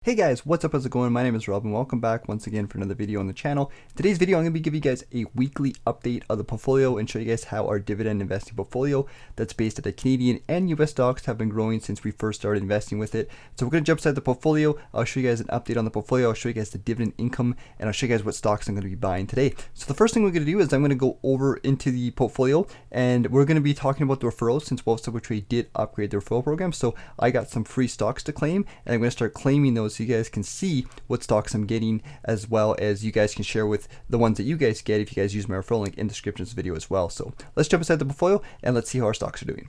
Hey guys, what's up, how's it going? My name is Rob and welcome back once again for another video on the channel. Today's video I'm going to be giving you guys a weekly update of the portfolio and show you guys how our dividend investing portfolio that's based at the Canadian and US stocks have been growing since we first started investing with it. So we're going to jump inside the portfolio. I'll show you guys an update on the portfolio. I'll show you guys the dividend income and I'll show you guys what stocks I'm going to be buying today. So the first thing we're going to do is I'm going to go over into the portfolio and we're going to be talking about the referrals since Wealth Simple Trade did upgrade the referral program. So I got some free stocks to claim and I'm going to start claiming those so you guys can see what stocks I'm getting, as well as you guys can share with the ones that you guys get if you guys use my referral link in the description of this video as well. So let's jump inside the portfolio and let's see how our stocks are doing.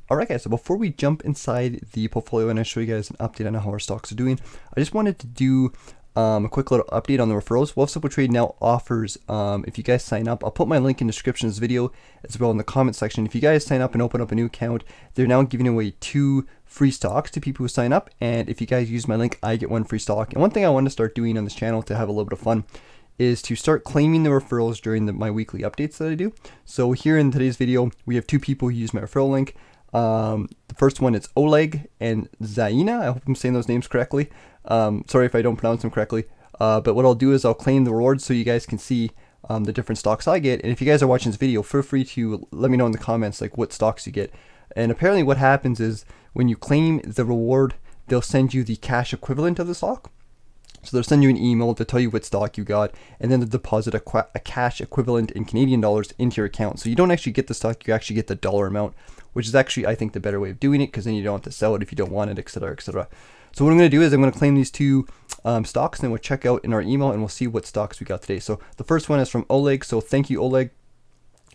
Alright guys, so before we jump inside the portfolio and I show you guys an update on how our stocks are doing, I just wanted to do a quick little update on the referrals. Wealth Simple Trade now offers, if you guys sign up, I'll put my link in the description of this video as well in the comment section. If you guys sign up and open up a new account, they're now giving away 2 free stocks to people who sign up, and if you guys use my link, I get 1 free stock. And one thing I want to start doing on this channel to have a little bit of fun is to start claiming the referrals during my weekly updates that I do. So here in today's video, we have 2 people who use my referral link. The first one is Oleg and Zaina. I hope I'm saying those names correctly. Sorry if I don't pronounce them correctly. But what I'll do is I'll claim the rewards so you guys can see the different stocks I get. And if you guys are watching this video, feel free to let me know in the comments like what stocks you get. And apparently what happens is when you claim the reward, they'll send you the cash equivalent of the stock. So they'll send you an email to tell you what stock you got, and then they'll deposit a cash equivalent in Canadian dollars into your account. So you don't actually get the stock, you actually get the dollar amount, which is actually, I think, the better way of doing it, because then you don't have to sell it if you don't want it, etc., etc. So what I'm going to do is I'm going to claim these 2 stocks, and then we'll check out in our email, and we'll see what stocks we got today. So the first one is from Oleg. So thank you, Oleg,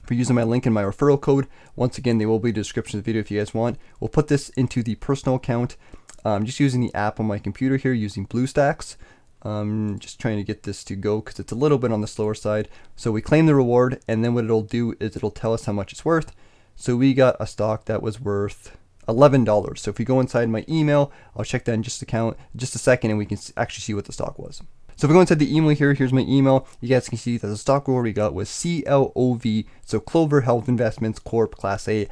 for using my link and my referral code. Once again, they will be in the description of the video if you guys want. We'll put this into the personal account. I'm just using the app on my computer here using BlueStacks. Just trying to get this to go because it's a little bit on the slower side. So we claim the reward, and then what it'll do is it'll tell us how much it's worth. So we got a stock that was worth $11. So if we go inside my email, I'll check that in just a second, and we can actually see what the stock was. So if we go inside the email here, here's my email. You guys can see that the stock reward we got was CLOV, so Clover Health Investments Corp Class A.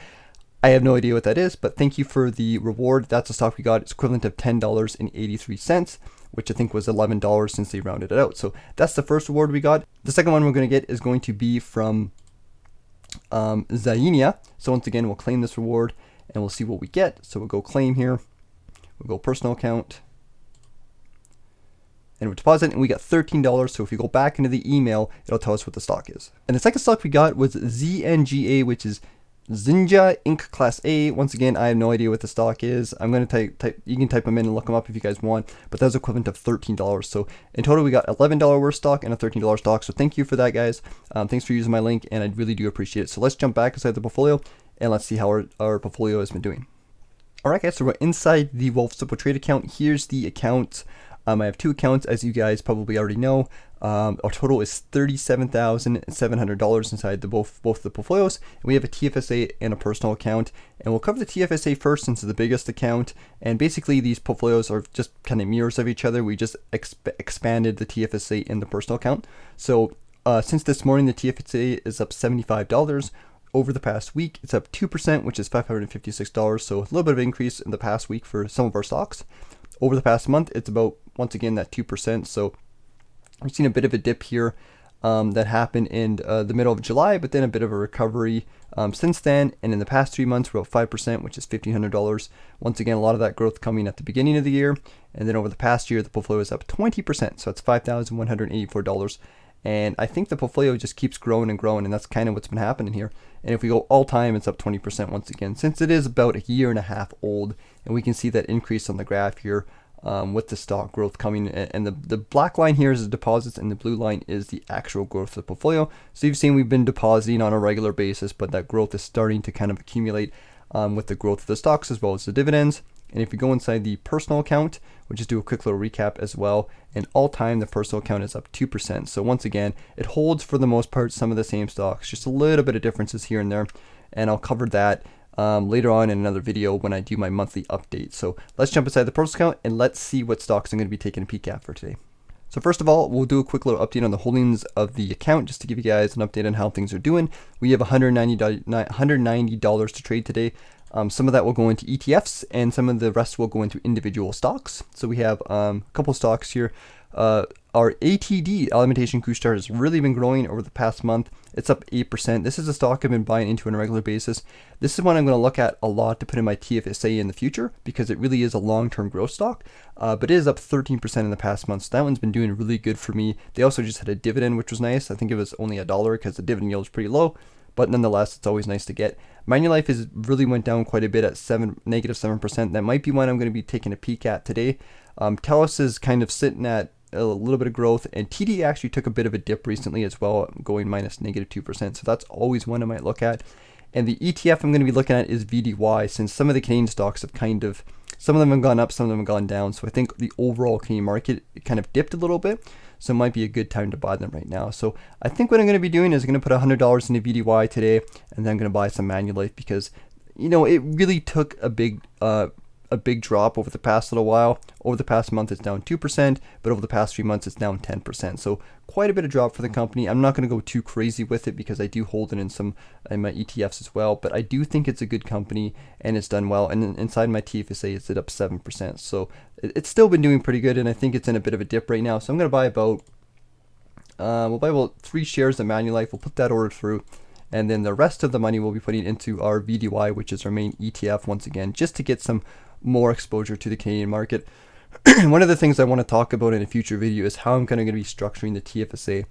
I have no idea what that is, but thank you for the reward. That's the stock we got. It's equivalent of $10.83, which I think was $11 since they rounded it out. So that's the first reward we got. The second one we're going to get is going to be from Zainia. So once again, we'll claim this reward and we'll see what we get. So we'll go claim here. We'll go personal account. And we deposit, and we got $13. So if we go back into the email, it'll tell us what the stock is. And the second stock we got was ZNGA, which is Zinja Inc. Class A. Once again, I have no idea what the stock is. I'm going to type, you can type them in and look them up if you guys want, but that's equivalent of $13. So in total, we got $11 worth stock and a $13 stock. So thank you for that, guys. Thanks for using my link, and I really do appreciate it. So let's jump back inside the portfolio and let's see how our portfolio has been doing. All right, guys, so we're inside the Wealth Simple Trade account. Here's the account. I have 2 accounts, as you guys probably already know. Our total is $37,700 inside both the portfolios. And we have a TFSA and a personal account, and we'll cover the TFSA first since it's the biggest account. And basically, these portfolios are just kind of mirrors of each other. We just expanded the TFSA in the personal account. So since this morning, the TFSA is up $75. Over the past week, it's up 2%, which is $556. So a little bit of increase in the past week for some of our stocks. Over the past month, it's about, once again, that 2%. So we've seen a bit of a dip here that happened in the middle of July, but then a bit of a recovery since then. And in the past 3 months, we're about 5%, which is $1,500. Once again, a lot of that growth coming at the beginning of the year. And then over the past year, the portfolio is up 20%. So it's $5,184. And I think the portfolio just keeps growing and growing, and that's kind of what's been happening here. And if we go all time, it's up 20% once again, since it is about a year and a half old. And we can see that increase on the graph here with the stock growth coming. And the black line here is the deposits, and the blue line is the actual growth of the portfolio. So you've seen we've been depositing on a regular basis, but that growth is starting to kind of accumulate with the growth of the stocks as well as the dividends. And if we go inside the personal account, we'll just do a quick little recap as well. And all time, the personal account is up 2%. So once again, it holds for the most part some of the same stocks, just a little bit of differences here and there. And I'll cover that later on in another video when I do my monthly update. So let's jump inside the personal account and let's see what stocks I'm going to be taking a peek at for today. So first of all, we'll do a quick little update on the holdings of the account just to give you guys an update on how things are doing. We have $190 to trade today. Some of that will go into ETFs, and some of the rest will go into individual stocks. So we have a couple stocks here. Our ATD, Alimentation Couche-Tard, has really been growing over the past month. It's up 8%. This is a stock I've been buying into on a regular basis. This is one I'm going to look at a lot to put in my TFSA in the future because it really is a long-term growth stock. But it is up 13% in the past month. So that one's been doing really good for me. They also just had a dividend, which was nice. I think it was only $1 because the dividend yield is pretty low. But nonetheless, it's always nice to get. Manulife is really went down quite a bit at -7%. That might be one I'm going to be taking a peek at today. Telus is kind of sitting at a little bit of growth, and TD actually took a bit of a dip recently as well, going -2%. So that's always one I might look at. And the ETF I'm going to be looking at is VDY, since some of the Canadian stocks have some of them have gone up, some of them have gone down. So I think the overall Canadian market kind of dipped a little bit. So it might be a good time to buy them right now. So I think what I'm going to be doing is I'm going to put $100 into VDY today, and then I'm going to buy some Manulife because, it really took a big drop over the past little while. Over the past month, it's down 2%, but over the past 3 months, it's down 10%. So quite a bit of drop for the company. I'm not going to go too crazy with it because I do hold it in my ETFs as well, but I do think it's a good company and it's done well. And inside my TFSA, it's up 7%. So it's still been doing pretty good, and I think it's in a bit of a dip right now. So I'm going to buy we'll buy about 3 shares of Manulife. We'll put that order through. And then the rest of the money we'll be putting into our VDY, which is our main ETF once again, just to get some more exposure to the Canadian market. One of the things I want to talk about in a future video is how I'm going to be structuring the TFSA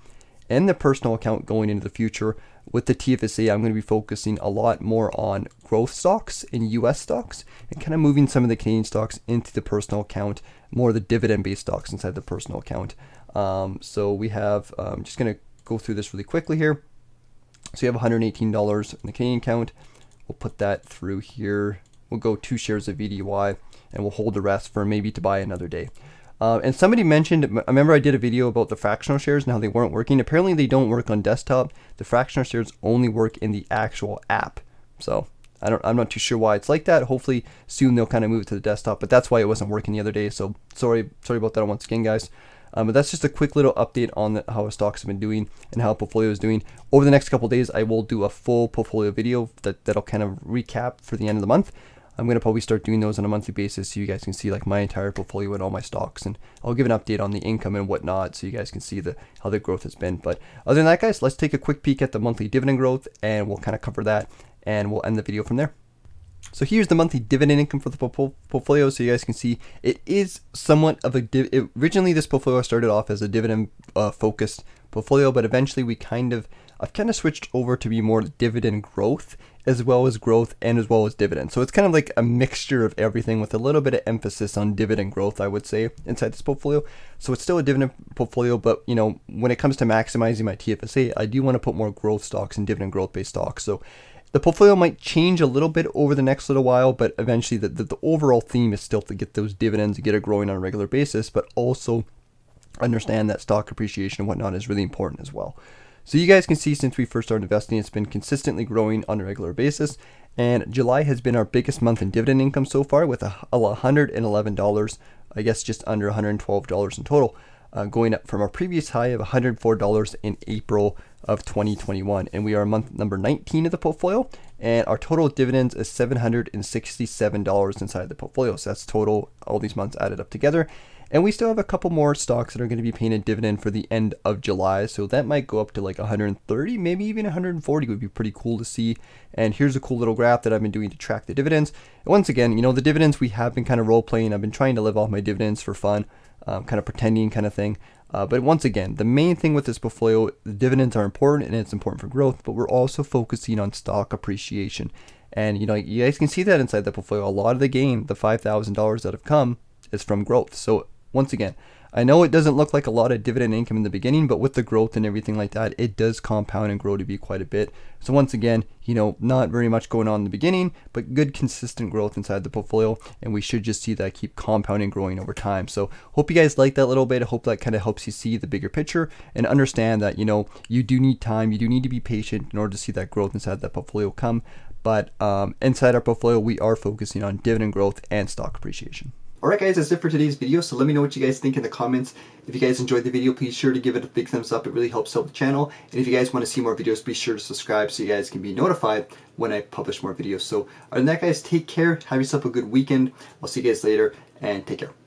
and the personal account going into the future. With the TFSA, I'm going to be focusing a lot more on growth stocks and US stocks, and kind of moving some of the Canadian stocks into the personal account, more of the dividend-based stocks inside the personal account. So we have, I'm just going to go through this really quickly here. So you have $118 in the Canadian account. We'll put that through here. We'll go 2 shares of VDY, and we'll hold the rest for maybe to buy another day. And somebody mentioned, I remember I did a video about the fractional shares and how they weren't working. Apparently they don't work on desktop. The fractional shares only work in the actual app. So I'm not too sure why it's like that. Hopefully soon they'll kind of move it to the desktop, but that's why it wasn't working the other day. So sorry about that once again, guys. But that's just a quick little update on how our stocks have been doing and how portfolio is doing. Over the next couple of days, I will do a full portfolio video that'll kind of recap for the end of the month. I'm going to probably start doing those on a monthly basis so you guys can see like my entire portfolio and all my stocks, and I'll give an update on the income and whatnot so you guys can see how the growth has been. But other than that, guys, let's take a quick peek at the monthly dividend growth, and we'll kind of cover that, and we'll end the video from there. So here's the monthly dividend income for the portfolio, so you guys can see it is somewhat of a originally this portfolio started off as a dividend focused portfolio, but eventually I've kind of switched over to be more dividend growth as well as growth and as well as dividend. So it's kind of like a mixture of everything with a little bit of emphasis on dividend growth, I would say, inside this portfolio. So it's still a dividend portfolio, but when it comes to maximizing my TFSA, I do want to put more growth stocks and dividend growth based stocks. So the portfolio might change a little bit over the next little while, but eventually the overall theme is still to get those dividends and get it growing on a regular basis, but also understand that stock appreciation and whatnot is really important as well. So you guys can see since we first started investing, it's been consistently growing on a regular basis. And July has been our biggest month in dividend income so far with $111, I guess just under $112 in total, going up from our previous high of $104 in April of 2021. And we are month number 19 of the portfolio, and our total dividends is $767 inside the portfolio. So that's total, all these months added up together. And we still have a couple more stocks that are going to be paying a dividend for the end of July. So that might go up to like 130, maybe even 140 would be pretty cool to see. And here's a cool little graph that I've been doing to track the dividends. And once again, the dividends we have been kind of role playing. I've been trying to live off my dividends for fun, kind of pretending kind of thing. But once again, the main thing with this portfolio, the dividends are important and it's important for growth, but we're also focusing on stock appreciation. And you guys can see that inside the portfolio. A lot of the gain, the $5,000 that have come, is from growth. So once again, I know it doesn't look like a lot of dividend income in the beginning, but with the growth and everything like that, it does compound and grow to be quite a bit. So once again, not very much going on in the beginning, but good consistent growth inside the portfolio, and we should just see that keep compounding, growing over time. So hope you guys like that little bit. I hope that kind of helps you see the bigger picture and understand that you do need time, you do need to be patient in order to see that growth inside that portfolio come. But inside our portfolio, we are focusing on dividend growth and stock appreciation. Alright guys, that's it for today's video, so let me know what you guys think in the comments. If you guys enjoyed the video, please sure to give it a big thumbs up. It really helps out the channel. And if you guys want to see more videos, be sure to subscribe so you guys can be notified when I publish more videos. So other than that guys, take care, have yourself a good weekend. I'll see you guys later, and take care.